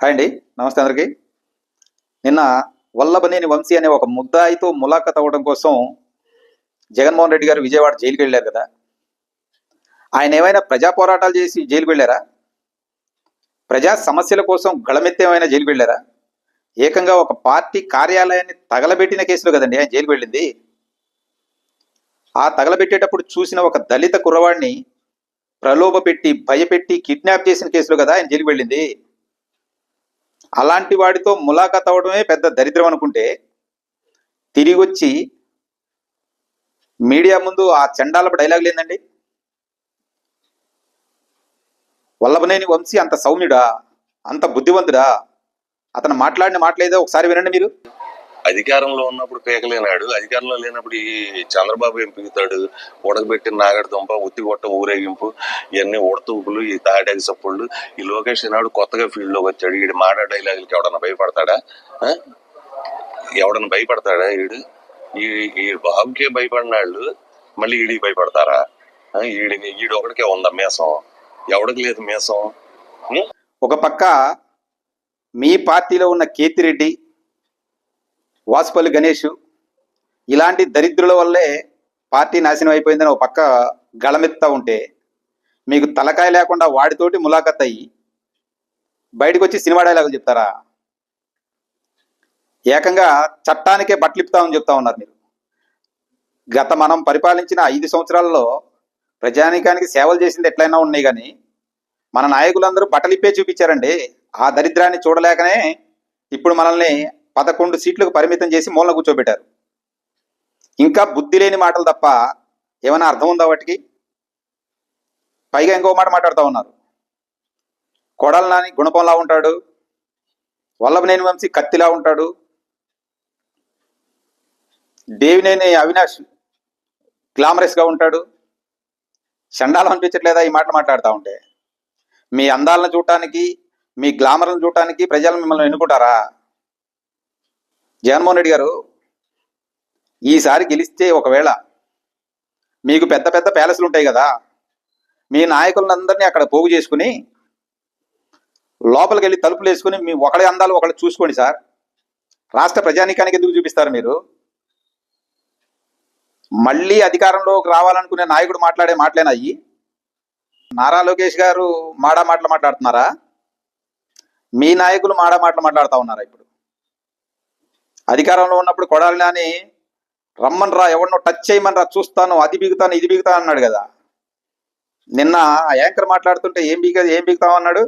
Hi అండి, నమస్తే అందరికీ. నిన్న వల్లభనేని వంశీ అనే ఒక ముద్దాయితో ములాఖత్ అవ్వడం కోసం జగన్మోహన్ రెడ్డి గారు విజయవాడ జైలుకి వెళ్ళారు కదా. ఆయన ఏమైనా ప్రజా పోరాటాలు చేసి జైలుకి వెళ్ళారా? ప్రజా సమస్యల కోసం గళమెత్తి ఏమైనా జైలుకి వెళ్ళారా? ఏకంగా ఒక పార్టీ కార్యాలయాన్ని తగలబెట్టిన కేసులో కదండి ఆయన జైలుకి వెళ్ళింది. ఆ తగలబెట్టేటప్పుడు చూసిన ఒక దళిత కుర్రవాడిని ప్రలోభ పెట్టి భయపెట్టి కిడ్నాప్ చేసిన కేసులో కదా ఆయన జైలుకి వెళ్ళింది. అలాంటి వాడితో ములాఖత్ అవ్వడమే పెద్ద దరిద్రం అనుకుంటే, తిరిగి వచ్చి మీడియా ముందు ఆ చండాలపు డైలాగ్ లేదండి. వల్లభనేని వంశీ అంత సౌమ్యుడా, అంత బుద్ధివంతుడా? అతను మాట్లాడిన మాటలేదో ఒకసారి వినండి మీరు. అధికారంలో ఉన్నప్పుడు పీకలేనాడు, అధికారంలో లేనప్పుడు ఈ చంద్రబాబు ఏం పీకుతాడు? ఉడకబెట్టిన నాగడదుంప, ఉత్తి కొట్ట ఊరేగింపు, ఇవన్నీ ఉడతూపులు, ఈ తాటాకి సప్పుళ్ళు. ఈ లోకేష్ నాడు కొత్తగా ఫీల్డ్ లోకి వచ్చాడు. ఈడు మాట డైలాగులకి ఎవడన్నా భయపడతాడా? ఎవడన్నా భయపడతాడా? ఈ బాబుకే భయపడినాళ్ళు మళ్ళీ ఈడికి భయపడతారా? ఈడు ఒకడికే ఉందా మీసం? ఎవడికి లేదు మీసం. ఒక పక్క మీ పార్టీలో ఉన్న కేతిరెడ్డి, వాసుపల్లి గణేష్ ఇలాంటి దరిద్రుల వల్లే పార్టీ నాశనం అయిపోయిందని ఒక పక్క గళమెత్తా ఉంటే, మీకు తలకాయ లేకుండా వాడితోటి ములాఖత్ అయ్యి బయటకు వచ్చి సినిమా డైలాగులు చెప్తారా? ఏకంగా చట్టానికే బట్టలిపుతామని చెప్తా ఉన్నారు మీరు. మనం పరిపాలించిన 5 సంవత్సరాల్లో ప్రజానీకానికి సేవలు చేసింది ఎట్లయినా ఉన్నాయి, కానీ మన నాయకులందరూ బట్టలిప్పే చూపించారండి. ఆ దరిద్రాన్ని చూడలేకనే ఇప్పుడు మనల్ని 11 సీట్లకు పరిమితం చేసి మూలన కూర్చోబెట్టారు. ఇంకా బుద్ధి లేని మాటలు తప్ప ఏమైనా అర్థం ఉందా వాటికి? పైగా ఇంకో మాట మాట్లాడుతూ ఉన్నారు. కొడాలి నాని గుణపంలా ఉంటాడు, వల్లభనేని వంశీ కత్తిలా ఉంటాడు, దేవినేని అవినాష్ గ్లామరస్గా ఉంటాడు. చండాలం అనిపించట్లేదా ఈ మాటలు మాట్లాడుతూ ఉంటే? మీ అందాలను చూడటానికి, మీ గ్లామర్లను చూడటానికి ప్రజలు మిమ్మల్ని ఎన్నుకుంటారా? జగన్మోహన్ రెడ్డి గారు ఈసారి గెలిస్తే ఒకవేళ మీకు పెద్ద పెద్ద ప్యాలెస్లు ఉంటాయి కదా, మీ నాయకులందరినీ అక్కడ పోగు చేసుకుని లోపలికి వెళ్ళి తలుపులు వేసుకుని మీ ఒకళ్ళ అందాలు ఒకళ్ళు చూసుకోండి సార్. రాష్ట్ర ప్రజానీకానికి ఎందుకు చూపిస్తారు మీరు? మళ్ళీ అధికారంలోకి రావాలనుకునే నాయకుడు మాట్లాడే మాటలేనాయి? నారా లోకేష్ గారు మాడా మాటలు మాట్లాడుతున్నారా? మీ నాయకులు మాడా మాటలు మాట్లాడుతూ ఉన్నారా? ఇప్పుడు అధికారంలో ఉన్నప్పుడు కొడాలి నాని రమ్మని రా, ఎవరినో టచ్ చేయమని రా, చూస్తాను, అది బిగుతాను ఇది బిగుతాను అన్నాడు కదా. నిన్న యాంకర్ మాట్లాడుతుంటే ఏం బిగుతాం అన్నాడు?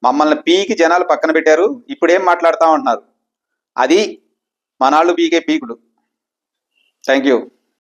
మమ్మల్ని పీకి జనాలు పక్కన పెట్టారు, ఇప్పుడు ఏం మాట్లాడతాం అంటున్నారు. అది మనాళ్ళు పీకే పీకుడు. Thank you.